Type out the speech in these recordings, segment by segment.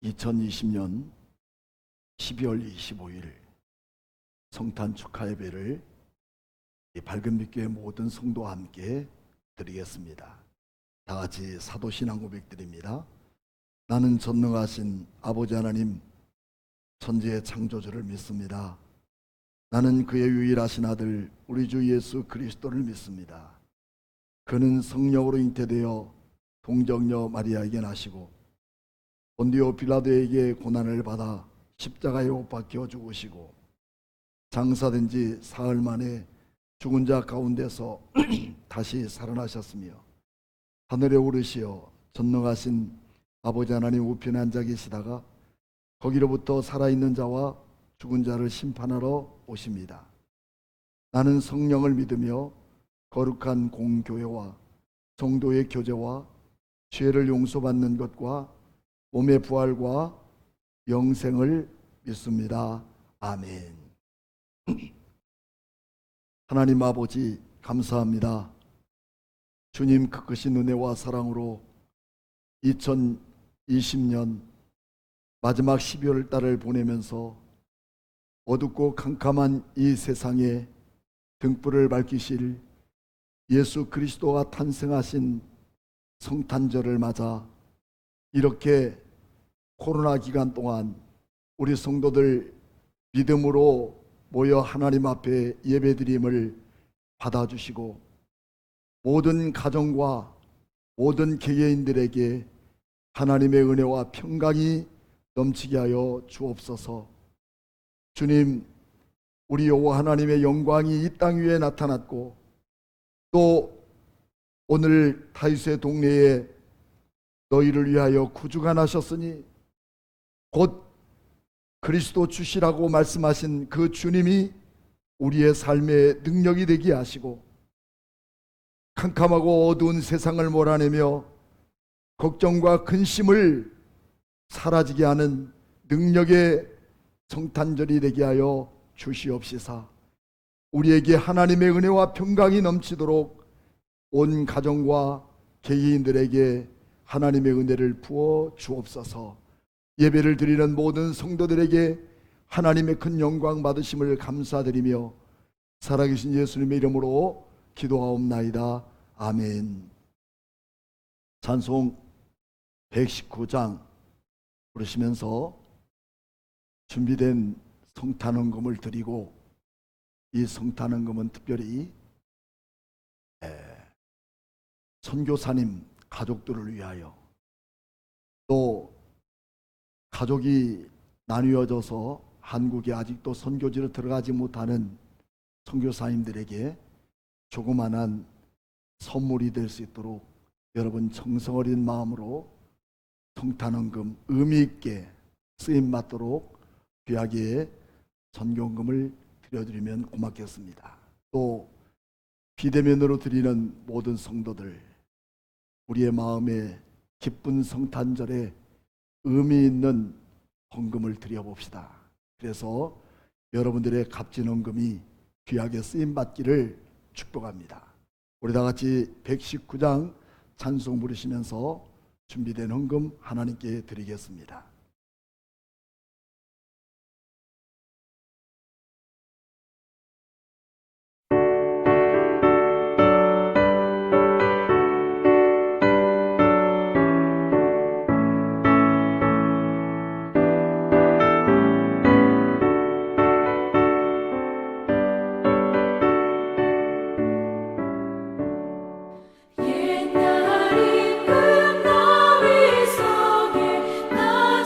2020년 12월 25일 성탄 축하 예배를 밝은 빛교회 모든 성도와 함께 드리겠습니다. 다 같이 사도신앙 고백드립니다. 나는 전능하신 아버지 하나님 천지의 창조주를 믿습니다. 나는 그의 유일하신 아들 우리 주 예수 그리스도를 믿습니다. 그는 성령으로 잉태되어 동정녀 마리아에게 나시고 본디오 빌라도에게 고난을 받아 십자가에 못 박혀 죽으시고 장사된 지 사흘 만에 죽은 자 가운데서 다시 살아나셨으며 하늘에 오르시어 전능하신 아버지 하나님 우편에 앉아 계시다가 거기로부터 살아있는 자와 죽은 자를 심판하러 오십니다. 나는 성령을 믿으며 거룩한 공교회와 성도의 교제와 죄를 용서받는 것과 몸의 부활과 영생을 믿습니다. 아멘. 하나님 아버지 감사합니다. 주님 그 크신 은혜와 사랑으로 2020년 마지막 12월 달을 보내면서 어둡고 캄캄한 이 세상에 등불을 밝히실 예수 그리스도가 탄생하신 성탄절을 맞아 이렇게 코로나 기간 동안 우리 성도들 믿음으로 모여 하나님 앞에 예배드림을 받아주시고 모든 가정과 모든 개개인들에게 하나님의 은혜와 평강이 넘치게 하여 주옵소서. 주님, 우리 여호와 하나님의 영광이 이 땅 위에 나타났고 또 오늘 다윗의 동네에 너희를 위하여 구주가 나셨으니 곧 그리스도 주시라고 말씀하신 그 주님이 우리의 삶의 능력이 되게 하시고 캄캄하고 어두운 세상을 몰아내며 걱정과 근심을 사라지게 하는 능력의 성탄절이 되게 하여 주시옵시사. 우리에게 하나님의 은혜와 평강이 넘치도록 온 가정과 개인들에게 하나님의 은혜를 부어 주옵소서. 예배를 드리는 모든 성도들에게 하나님의 큰 영광 받으심을 감사드리며 살아계신 예수님의 이름으로 기도하옵나이다. 아멘. 찬송 119장 부르시면서 준비된 성탄헌금을 드리고, 이 성탄헌금은 특별히 선교사님 가족들을 위하여, 또 가족이 나뉘어져서 한국에 아직도 선교지로 들어가지 못하는 선교사님들에게 조그만한 선물이 될 수 있도록 여러분 정성 어린 마음으로 성탄헌금 의미 있게 쓰임 받도록 귀하게 선교헌금을 드려드리면 고맙겠습니다. 또 비대면으로 드리는 모든 성도들, 우리의 마음에 기쁜 성탄절에 의미 있는 헌금을 드려봅시다. 그래서 여러분들의 값진 헌금이 귀하게 쓰임받기를 축복합니다. 우리 다 같이 119장 찬송 부르시면서 준비된 헌금 하나님께 드리겠습니다. 옛날 임금 다윗 성에 나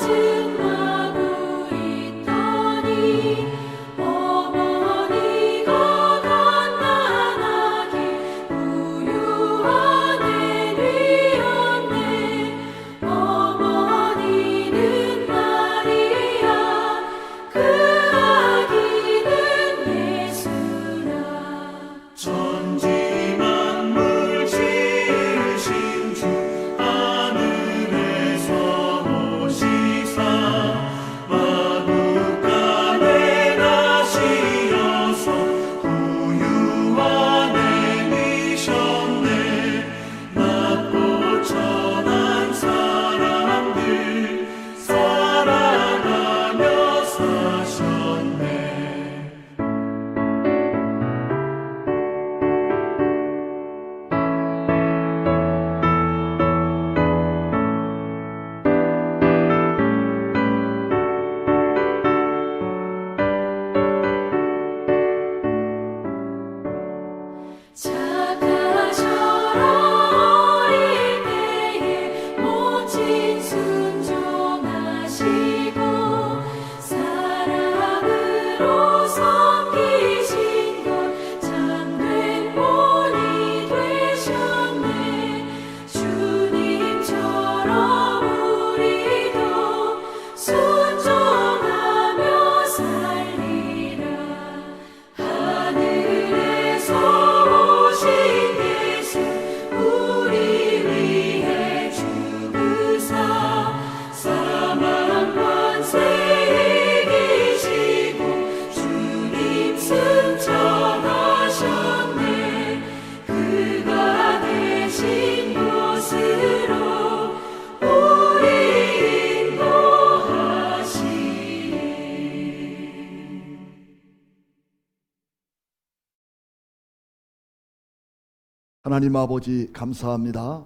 하나님 아버지 감사합니다.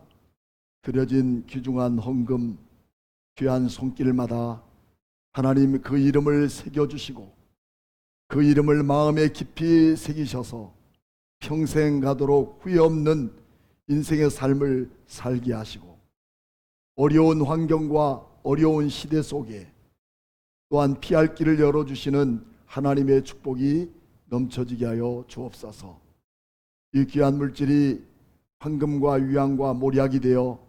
드려진 귀중한 헌금, 귀한 손길마다 하나님 그 이름을 새겨주시고 그 이름을 마음에 깊이 새기셔서 평생 가도록 후회 없는 인생의 삶을 살게 하시고 어려운 환경과 어려운 시대 속에 또한 피할 길을 열어주시는 하나님의 축복이 넘쳐지게 하여 주옵소서. 이 귀한 물질이 황금과 유향과 몰약이 되어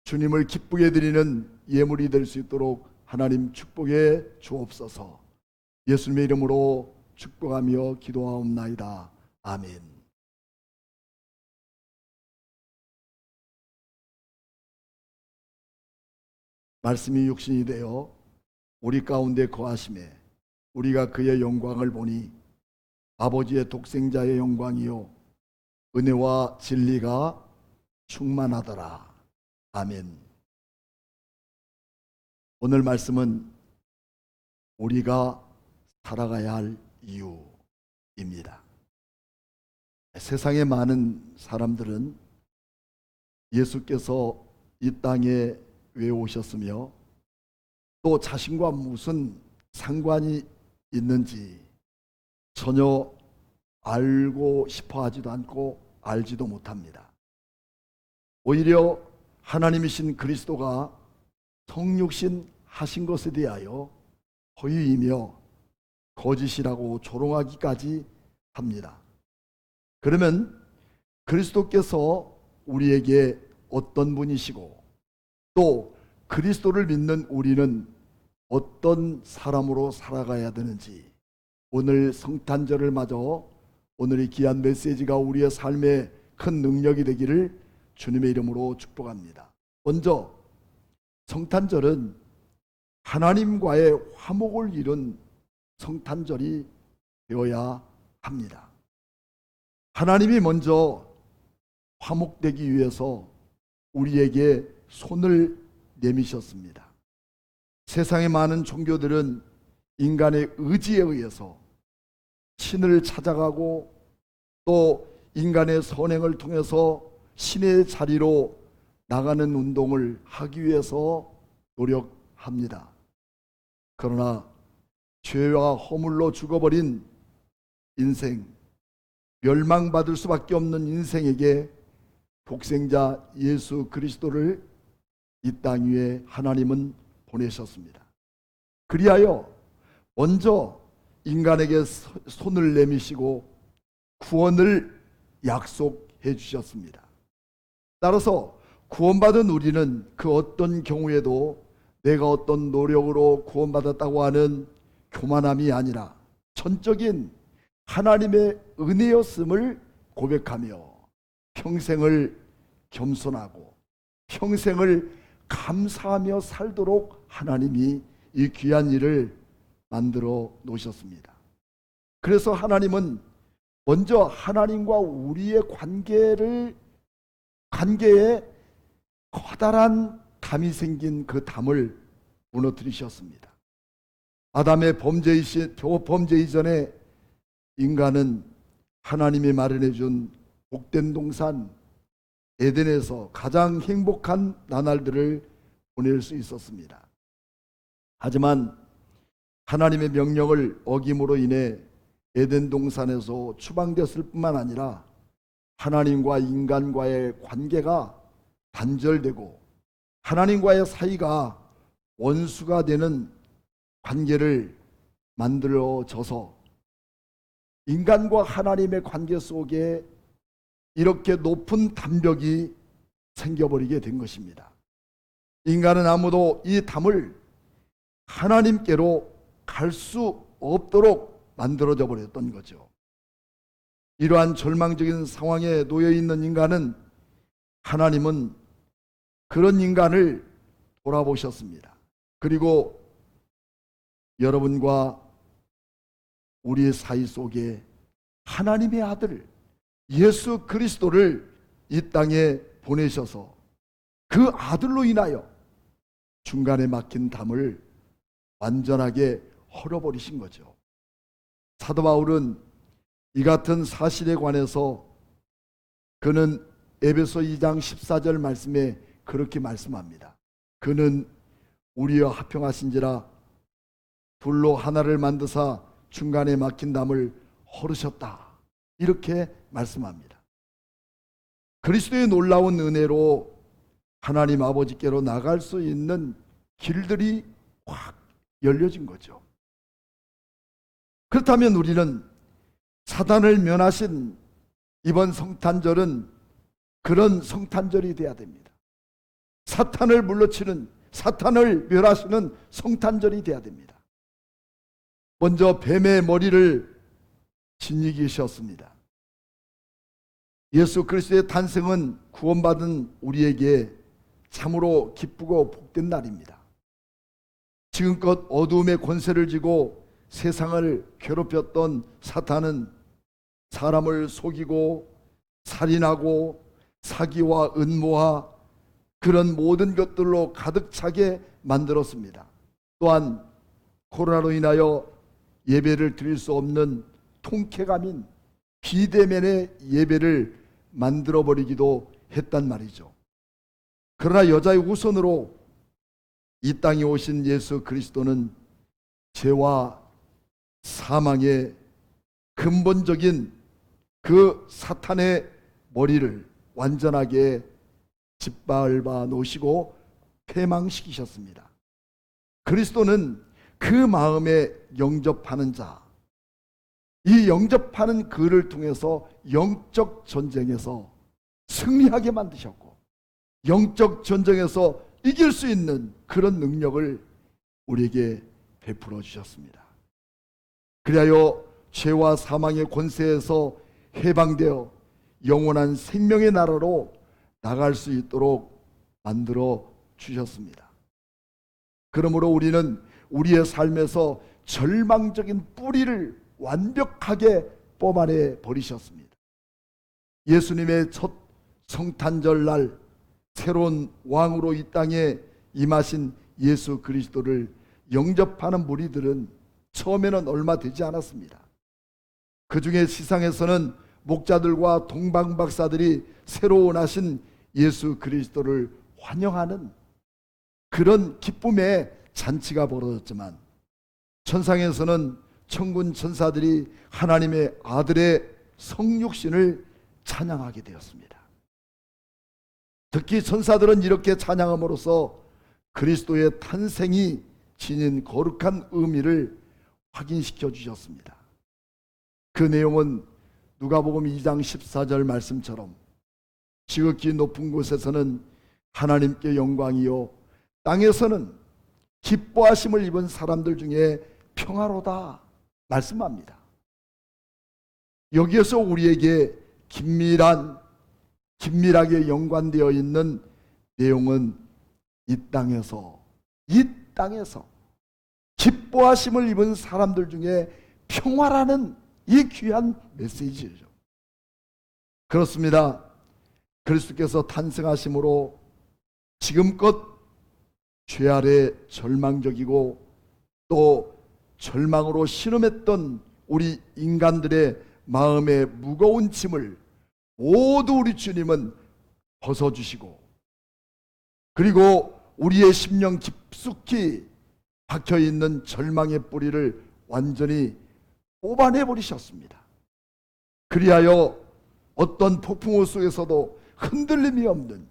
주님을 기쁘게 드리는 예물이 될 수 있도록 하나님 축복해 주옵소서. 예수님의 이름으로 축복하며 기도하옵나이다. 아멘. 말씀이 육신이 되어 우리 가운데 거하심에 우리가 그의 영광을 보니 아버지의 독생자의 영광이요 은혜와 진리가 충만하더라. 아멘. 오늘 말씀은 우리가 살아가야 할 이유입니다. 세상의 많은 사람들은 예수께서 이 땅에 왜 오셨으며 또 자신과 무슨 상관이 있는지 전혀 알고 싶어 하지도 않고 알지도 못합니다. 오히려 하나님이신 그리스도가 성육신 하신 것에 대하여 허위이며 거짓이라고 조롱하기까지 합니다. 그러면 그리스도께서 우리에게 어떤 분이시고 또 그리스도를 믿는 우리는 어떤 사람으로 살아가야 되는지 오늘 성탄절을 맞아 오늘의 귀한 메시지가 우리의 삶에 큰 능력이 되기를 주님의 이름으로 축복합니다. 먼저 성탄절은 하나님과의 화목을 이룬 성탄절이 되어야 합니다. 하나님이 먼저 화목되기 위해서 우리에게 손을 내미셨습니다. 세상의 많은 종교들은 인간의 의지에 의해서 신을 찾아가고 또 인간의 선행을 통해서 신의 자리로 나가는 운동을 하기 위해서 노력합니다. 그러나 죄와 허물로 죽어버린 인생, 멸망받을 수밖에 없는 인생에게 독생자 예수 그리스도를 이 땅 위에 하나님은 보내셨습니다. 그리하여 먼저 인간에게 손을 내미시고 구원을 약속해 주셨습니다. 따라서 구원받은 우리는 그 어떤 경우에도 내가 어떤 노력으로 구원받았다고 하는 교만함이 아니라 전적인 하나님의 은혜였음을 고백하며 평생을 겸손하고 평생을 감사하며 살도록 하나님이 이 귀한 일을 만들어 놓으셨습니다. 그래서 하나님은 먼저 하나님과 우리의 관계에 커다란 담이 생긴 그 담을 무너뜨리셨습니다. 아담의 범죄 이전에 인간은 하나님이 마련해 준 복된 동산 에덴에서 가장 행복한 나날들을 보낼 수 있었습니다. 하지만 하나님의 명령을 어김으로 인해 에덴 동산에서 추방됐을 뿐만 아니라 하나님과 인간과의 관계가 단절되고 하나님과의 사이가 원수가 되는 관계를 만들어져서 인간과 하나님의 관계 속에 이렇게 높은 담벽이 생겨버리게 된 것입니다. 인간은 아무도 이 담을 하나님께로 갈 수 없도록 만들어져 버렸던 거죠. 이러한 절망적인 상황에 놓여 있는 인간은 하나님은 그런 인간을 돌아보셨습니다. 그리고 여러분과 우리의 사이 속에 하나님의 아들 예수 그리스도를 이 땅에 보내셔서 그 아들로 인하여 중간에 막힌 담을 완전하게 헐어버리신 거죠. 사도 바울은 이 같은 사실에 관해서 그는 에베소 2장 14절 말씀에 그렇게 말씀합니다. 그는 우리와 합평하신지라 둘로 하나를 만드사 중간에 막힌 담을 허르셨다. 이렇게 말씀합니다. 그리스도의 놀라운 은혜로 하나님 아버지께로 나갈 수 있는 길들이 확 열려진 거죠. 그렇다면 우리는 사단을 면하신 이번 성탄절은 그런 성탄절이 되어야 됩니다. 사탄을 물러치는, 사탄을 멸하시는 성탄절이 되어야 됩니다. 먼저 뱀의 머리를 짓이기셨습니다. 예수 그리스도의 탄생은 구원받은 우리에게 참으로 기쁘고 복된 날입니다. 지금껏 어두움의 권세를 쥐고 세상을 괴롭혔던 사탄은 사람을 속이고 살인하고 사기와 음모와 그런 모든 것들로 가득 차게 만들었습니다. 또한 코로나로 인하여 예배를 드릴 수 없는 통쾌감인 비대면의 예배를 만들어버리기도 했단 말이죠. 그러나 여자의 후손으로 이 땅에 오신 예수 그리스도는 죄와 사망의 근본적인 그 사탄의 머리를 완전하게 짓밟아 놓으시고 패망시키셨습니다. 그리스도는 그 마음에 영접하는 자, 이 영접하는 그를 통해서 영적 전쟁에서 승리하게 만드셨고 영적 전쟁에서 이길 수 있는 그런 능력을 우리에게 베풀어 주셨습니다. 그리하여 죄와 사망의 권세에서 해방되어 영원한 생명의 나라로 나갈 수 있도록 만들어 주셨습니다. 그러므로 우리는 우리의 삶에서 절망적인 뿌리를 완벽하게 뽑아내 버리셨습니다. 예수님의 첫 성탄절 날 새로운 왕으로 이 땅에 임하신 예수 그리스도를 영접하는 무리들은 처음에는 얼마 되지 않았습니다. 그 중에 세상에서는 목자들과 동방박사들이 새로 나신 예수 그리스도를 환영하는 그런 기쁨의 잔치가 벌어졌지만 천상에서는 천군 천사들이 하나님의 아들의 성육신을 찬양하게 되었습니다. 특히 천사들은 이렇게 찬양함으로써 그리스도의 탄생이 지닌 거룩한 의미를 확인시켜 주셨습니다. 그 내용은 누가복음 2장 14절 말씀처럼 지극히 높은 곳에서는 하나님께 영광이요 땅에서는 기뻐하심을 입은 사람들 중에 평화로다 말씀합니다. 여기에서 우리에게 긴밀하게 연관되어 있는 내용은 이 땅에서 기뻐하심을 입은 사람들 중에 평화라는 이 귀한 메시지죠. 그렇습니다. 그리스도께서 탄생하심으로 지금껏 죄 아래 절망적이고 또 절망으로 신음했던 우리 인간들의 마음의 무거운 짐을 모두 우리 주님은 벗어주시고 그리고 우리의 심령 깊숙이 박혀있는 절망의 뿌리를 완전히 뽑아내버리셨습니다. 그리하여 어떤 폭풍우 속에서도 흔들림이 없는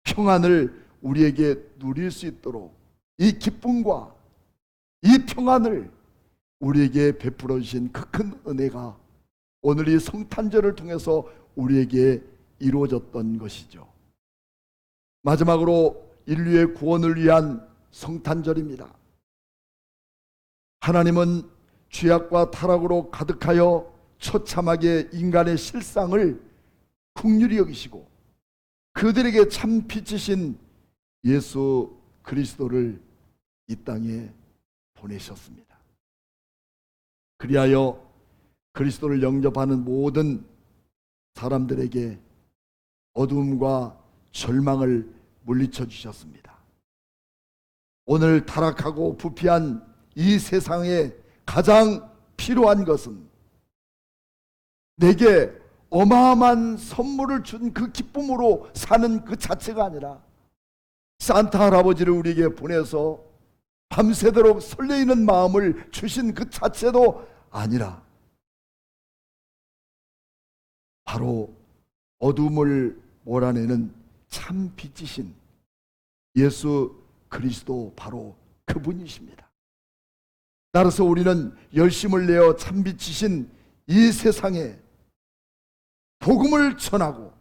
평안을 우리에게 누릴 수 있도록 이 기쁨과 이 평안을 우리에게 베풀어 주신 그 큰 은혜가 오늘 이 성탄절을 통해서 우리에게 이루어졌던 것이죠. 마지막으로 인류의 구원을 위한 성탄절입니다. 하나님은 죄악과 타락으로 가득하여 처참하게 인간의 실상을 긍휼히 여기시고 그들에게 참 빛이신 예수 그리스도를 이 땅에 보내셨습니다. 그리하여 그리스도를 영접하는 모든 사람들에게 어두움과 절망을 물리쳐 주셨습니다. 오늘 타락하고 부패한 이 세상에 가장 필요한 것은 내게 어마어마한 선물을 준 그 기쁨으로 사는 그 자체가 아니라 산타 할아버지를 우리에게 보내서 밤새도록 설레이는 마음을 주신 그 자체도 아니라 바로 어둠을 몰아내는 참 빛이신 예수 그리스도 바로 그분이십니다. 따라서 우리는 열심을 내어 참 빛이신 이 세상에 복음을 전하고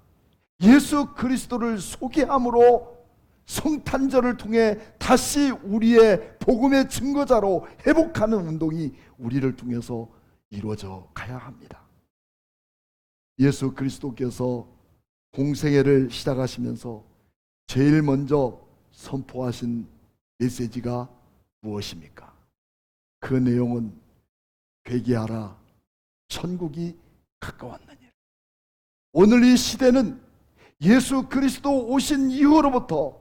예수 그리스도를 소개함으로 성탄절을 통해 다시 우리의 복음의 증거자로 회복하는 운동이 우리를 통해서 이루어져 가야 합니다. 예수 그리스도께서 공생애를 시작하시면서 제일 먼저 선포하신 메시지가 무엇입니까? 그 내용은 회개하라, 천국이 가까웠느니라. 오늘 이 시대는 예수 그리스도 오신 이후로부터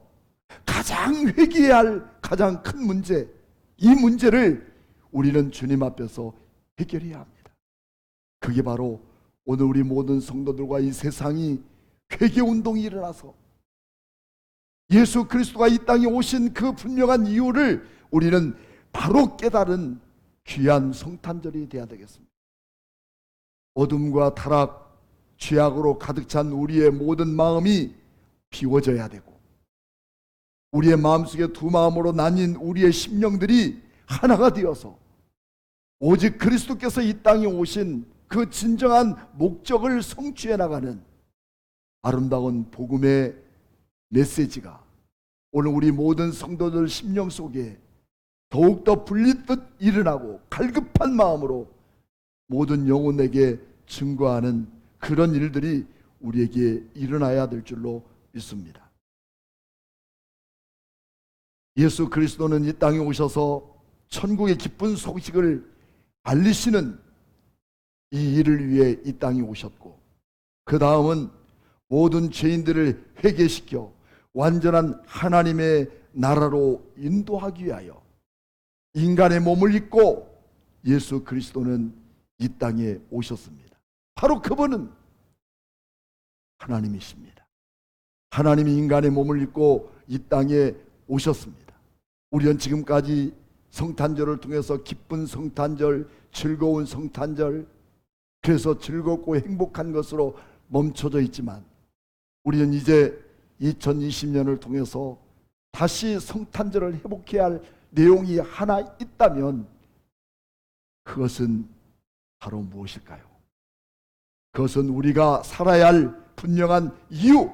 가장 회개해야 할 가장 큰 문제, 이 문제를 우리는 주님 앞에서 해결해야 합니다. 그게 바로 오늘 우리 모든 성도들과 이 세상이 회개 운동이 일어나서 예수 그리스도가 이 땅에 오신 그 분명한 이유를 우리는 바로 깨달은 귀한 성탄절이 되어야 되겠습니다. 어둠과 타락, 죄악으로 가득 찬 우리의 모든 마음이 비워져야 되고, 우리의 마음속에 두 마음으로 나뉜 우리의 심령들이 하나가 되어서 오직 그리스도께서 이 땅에 오신 그 진정한 목적을 성취해 나가는 아름다운 복음의 메시지가 오늘 우리 모든 성도들 심령 속에 더욱더 불리듯 일어나고 갈급한 마음으로 모든 영혼에게 증거하는 그런 일들이 우리에게 일어나야 될 줄로 믿습니다. 예수 그리스도는 이 땅에 오셔서 천국의 기쁜 소식을 알리시는 이 일을 위해 이 땅에 오셨고, 그 다음은 모든 죄인들을 회개시켜 완전한 하나님의 나라로 인도하기 위하여 인간의 몸을 입고 예수 그리스도는 이 땅에 오셨습니다. 바로 그분은 하나님이십니다. 하나님이 인간의 몸을 입고 이 땅에 오셨습니다. 우리는 지금까지 성탄절을 통해서 기쁜 성탄절, 즐거운 성탄절, 그래서 즐겁고 행복한 것으로 멈춰져 있지만, 우리는 이제 2020년을 통해서 다시 성탄절을 회복해야 할 내용이 하나 있다면 그것은 바로 무엇일까요? 그것은 우리가 살아야 할 분명한 이유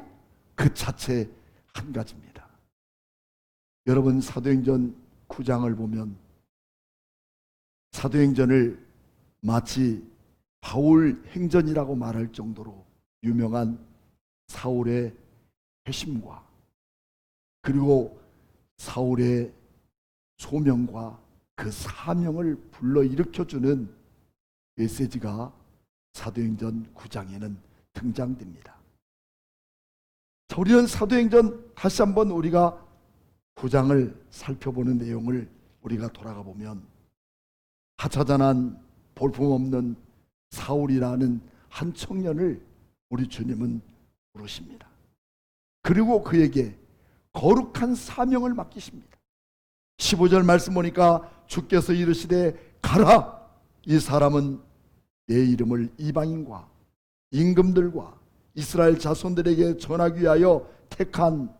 그 자체 한 가지입니다. 여러분, 사도행전 9장을 보면 사도행전을 마치 바울 행전이라고 말할 정도로 유명한 사울의 회심과 그리고 사울의 소명과 그 사명을 불러일으켜주는 메시지가 사도행전 9장에는 등장됩니다. 우리는 사도행전 다시 한번 우리가 9장을 살펴보는 내용을 우리가 돌아가 보면, 하찮은 볼품없는 사울이라는 한 청년을 우리 주님은 부르십니다. 그리고 그에게 거룩한 사명을 맡기십니다. 15절 말씀 보니까 주께서 이르시되 가라, 이 사람은 내 이름을 이방인과 임금들과 이스라엘 자손들에게 전하기 위하여 택한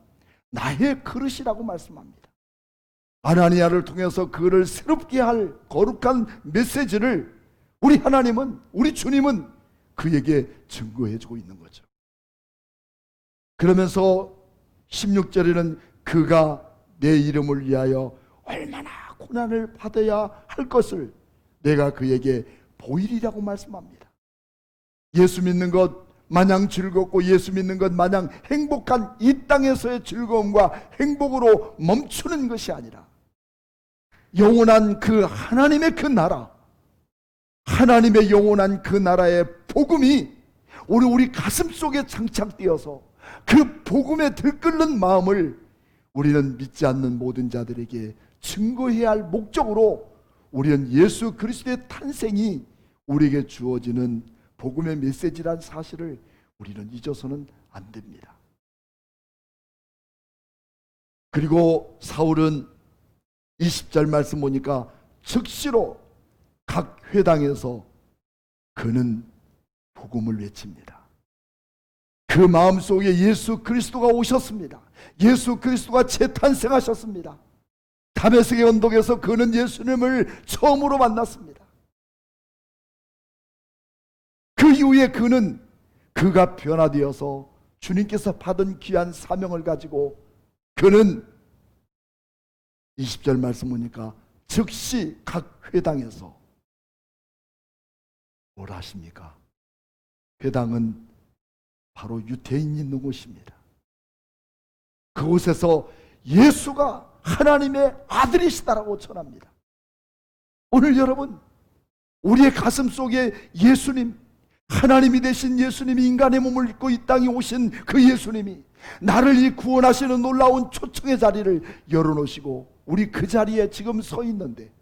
나의 그릇이라고 말씀합니다. 아나니아를 통해서 그를 새롭게 할 거룩한 메시지를 우리 하나님은, 우리 주님은 그에게 증거해 주고 있는 거죠. 그러면서 16절에는 그가 내 이름을 위하여 얼마나 고난을 받아야 할 것을 내가 그에게 보이리라고 말씀합니다. 예수 믿는 것 마냥 즐겁고 예수 믿는 것 마냥 행복한 이 땅에서의 즐거움과 행복으로 멈추는 것이 아니라 영원한 그 하나님의 그 나라, 하나님의 영원한 그 나라의 복음이 우리 가슴 속에 장착되어서 그 복음에 들끓는 마음을 우리는 믿지 않는 모든 자들에게 증거해야 할 목적으로 우리는 예수 그리스도의 탄생이 우리에게 주어지는 복음의 메시지란 사실을 우리는 잊어서는 안 됩니다. 그리고 사울은 20절 말씀 보니까 즉시로 각 회당에서 그는 복음을 외칩니다. 그 마음속에 예수 그리스도가 오셨습니다. 예수 그리스도가 재탄생하셨습니다. 다메섹의 언덕에서 그는 예수님을 처음으로 만났습니다. 그 이후에 그가 변화되어서 주님께서 받은 귀한 사명을 가지고 그는 20절 말씀 보니까 즉시 각 회당에서 뭘 하십니까? 회당은 바로 유대인이 있는 곳입니다. 그곳에서 예수가 하나님의 아들이시다라고 전합니다. 오늘 여러분, 우리의 가슴 속에 예수님, 하나님이 되신 예수님이 인간의 몸을 입고 이 땅에 오신 그 예수님이 나를 이 구원하시는 놀라운 초청의 자리를 열어놓으시고 우리 그 자리에 지금 서 있는데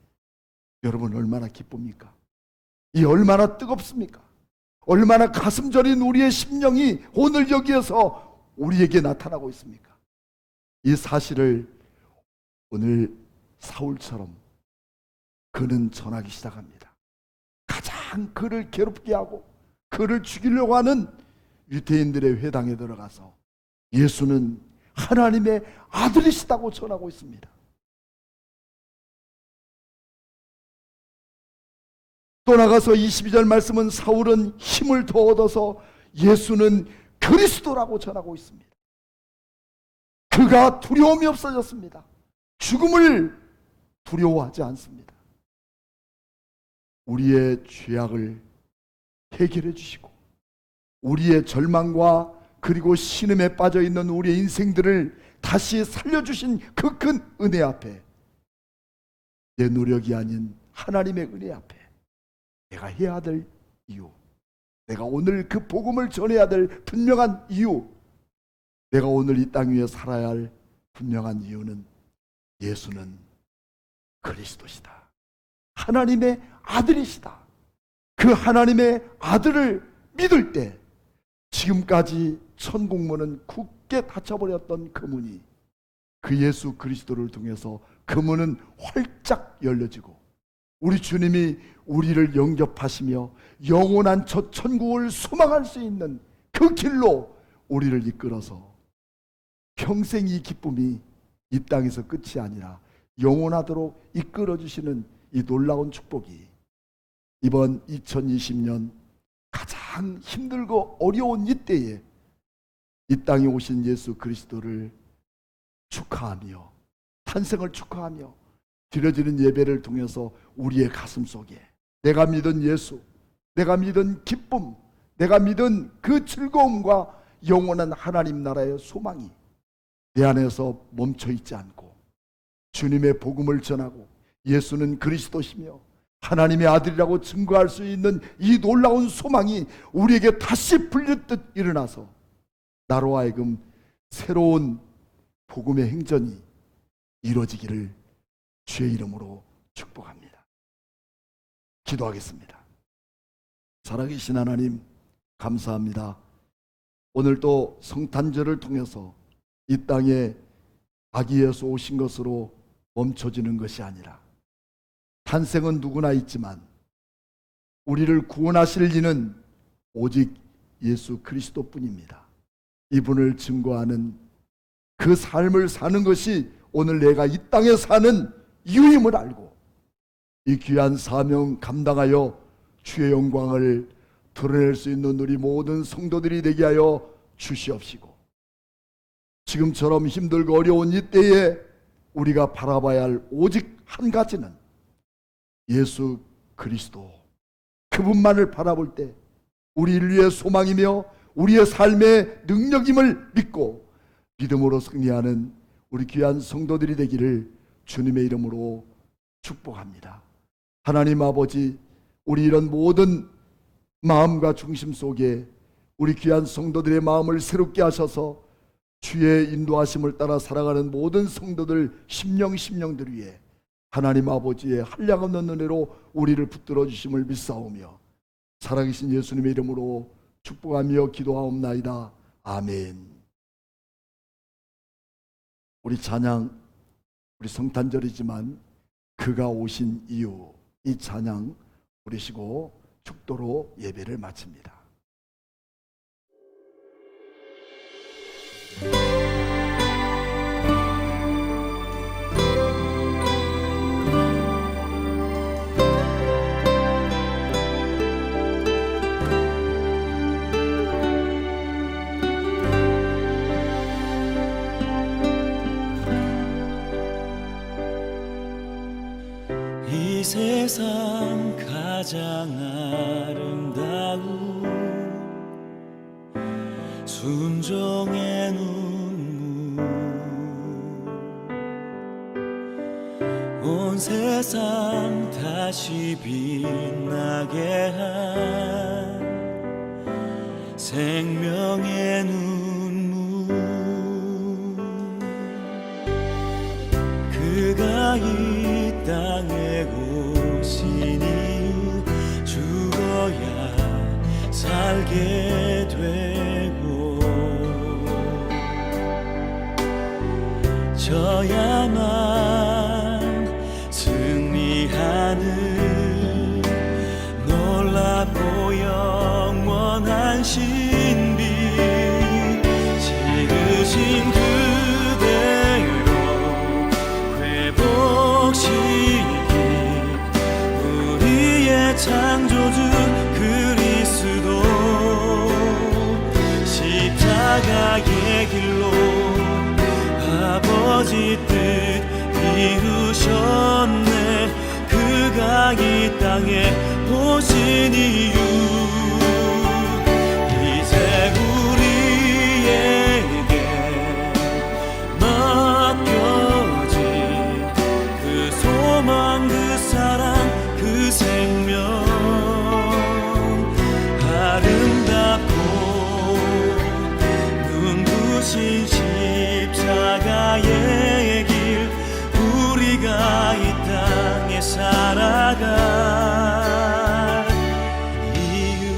여러분 얼마나 기쁩니까? 이 얼마나 뜨겁습니까? 얼마나 가슴 저린 우리의 심령이 오늘 여기에서 우리에게 나타나고 있습니까? 이 사실을 오늘 사울처럼 그는 전하기 시작합니다. 가장 그를 괴롭게 하고 그를 죽이려고 하는 유대인들의 회당에 들어가서 예수는 하나님의 아들이시다고 전하고 있습니다. 또 나가서 22절 말씀은 사울은 힘을 더 얻어서 예수는 그리스도라고 전하고 있습니다. 그가 두려움이 없어졌습니다. 죽음을 두려워하지 않습니다. 우리의 죄악을 해결해 주시고 우리의 절망과 그리고 신음에 빠져 있는 우리의 인생들을 다시 살려주신 그 큰 은혜 앞에 내 노력이 아닌 하나님의 은혜 앞에 내가 해야 될 이유, 내가 오늘 그 복음을 전해야 될 분명한 이유, 내가 오늘 이 땅 위에 살아야 할 분명한 이유는 예수는 그리스도시다. 하나님의 아들이시다. 그 하나님의 아들을 믿을 때 지금까지 천국문은 굳게 닫혀버렸던 그 문이 그 예수 그리스도를 통해서 그 문은 활짝 열려지고 우리 주님이 우리를 영접하시며 영원한 저 천국을 소망할 수 있는 그 길로 우리를 이끌어서 평생 이 기쁨이 이 땅에서 끝이 아니라 영원하도록 이끌어주시는 이 놀라운 축복이 이번 2020년 가장 힘들고 어려운 이때에 이 땅에 오신 예수 그리스도를 축하하며 탄생을 축하하며 드려지는 예배를 통해서 우리의 가슴 속에 내가 믿은 예수, 내가 믿은 기쁨, 내가 믿은 그 즐거움과 영원한 하나님 나라의 소망이 내 안에서 멈춰 있지 않고 주님의 복음을 전하고 예수는 그리스도시며 하나님의 아들이라고 증거할 수 있는 이 놀라운 소망이 우리에게 다시 불렸듯 일어나서 나로 하여금 새로운 복음의 행전이 이루어지기를 주의 이름으로 축복합니다. 기도하겠습니다. 살아계신 하나님 감사합니다. 오늘 또 성탄절을 통해서 이 땅에 아기 예수 오신 것으로 멈춰지는 것이 아니라 탄생은 누구나 있지만 우리를 구원하실 이는 오직 예수 그리스도뿐입니다. 이분을 증거하는 그 삶을 사는 것이 오늘 내가 이 땅에 사는 이유임을 알고 이 귀한 사명 감당하여 주의 영광을 드러낼 수 있는 우리 모든 성도들이 되게 하여 주시옵시고 지금처럼 힘들고 어려운 이때에 우리가 바라봐야 할 오직 한 가지는 예수 그리스도 그분만을 바라볼 때 우리 인류의 소망이며 우리의 삶의 능력임을 믿고 믿음으로 승리하는 우리 귀한 성도들이 되기를 주님의 이름으로 축복합니다. 하나님 아버지, 우리 이런 모든 마음과 중심 속에 우리 귀한 성도들의 마음을 새롭게 하셔서 주의 인도하심을 따라 살아가는 모든 성도들 심령들 위해 하나님 아버지의 한량없는 은혜로 우리를 붙들어 주심을 믿사오며 살아계신 예수님의 이름으로 축복하며 기도하옵나이다. 아멘. 우리 찬양, 우리 성탄절이지만 그가 오신 이유, 이 찬양 부르시고 축도로 예배를 마칩니다. 이 세상 가장 아름다운 순종의 눈물, 온 세상 다시 빛나게 한 생명의 눈물, 그가 이 땅에 오신 이유, 죽어야 살게 되고 져야만 승리하는 놀랍고 영원한 신비, 지으신 그대로 회복시킨 우리의 창조주 그리스도, 십자가의 길로 아버지 뜻 이루셨네. 그가 이 땅에 오신 이유, 이제 우리에게 맡겨진 그 소망, 그 사랑, 그 생명, 아름답고 눈부신 십자가의 길, 우리가 이 땅에 살아갈 이유.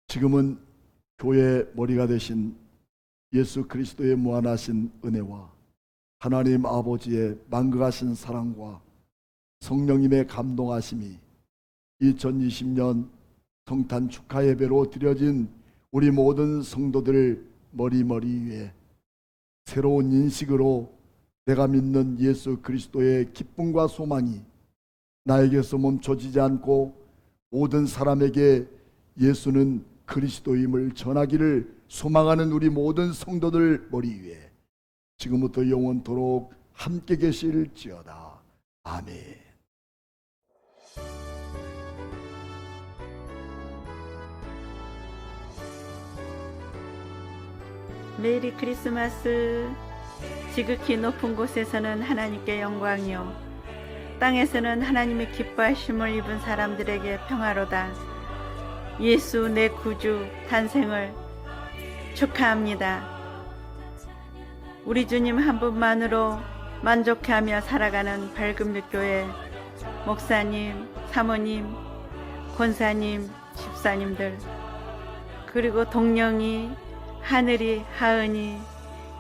지금은 교회의 머리가 되신 예수 그리스도의 무한하신 은혜와 하나님 아버지의 만극하신 사랑과 성령님의 감동하심이 2020년 성탄 축하 예배로 드려진 우리 모든 성도들 머리머리 위에 새로운 인식으로 내가 믿는 예수 그리스도의 기쁨과 소망이 나에게서 멈춰지지 않고 모든 사람에게 예수는 그리스도임을 전하기를 소망하는 우리 모든 성도들 머리 위에 지금부터 영원토록 함께 계실지어다. 아멘. 메리 크리스마스. 지극히 높은 곳에서는 하나님께 영광이요, 땅에서는 하나님의 기뻐하심을 입은 사람들에게 평화로다. 예수 내 구주 탄생을 축하합니다. 우리 주님 한 분만으로 만족해하며 살아가는 밝은빛교회 목사님, 사모님, 권사님, 집사님들, 그리고 동령이, 하늘이, 하은이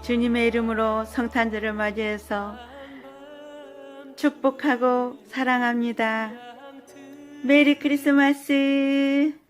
주님의 이름으로 성탄절을 맞이해서 축복하고 사랑합니다. 메리 크리스마스.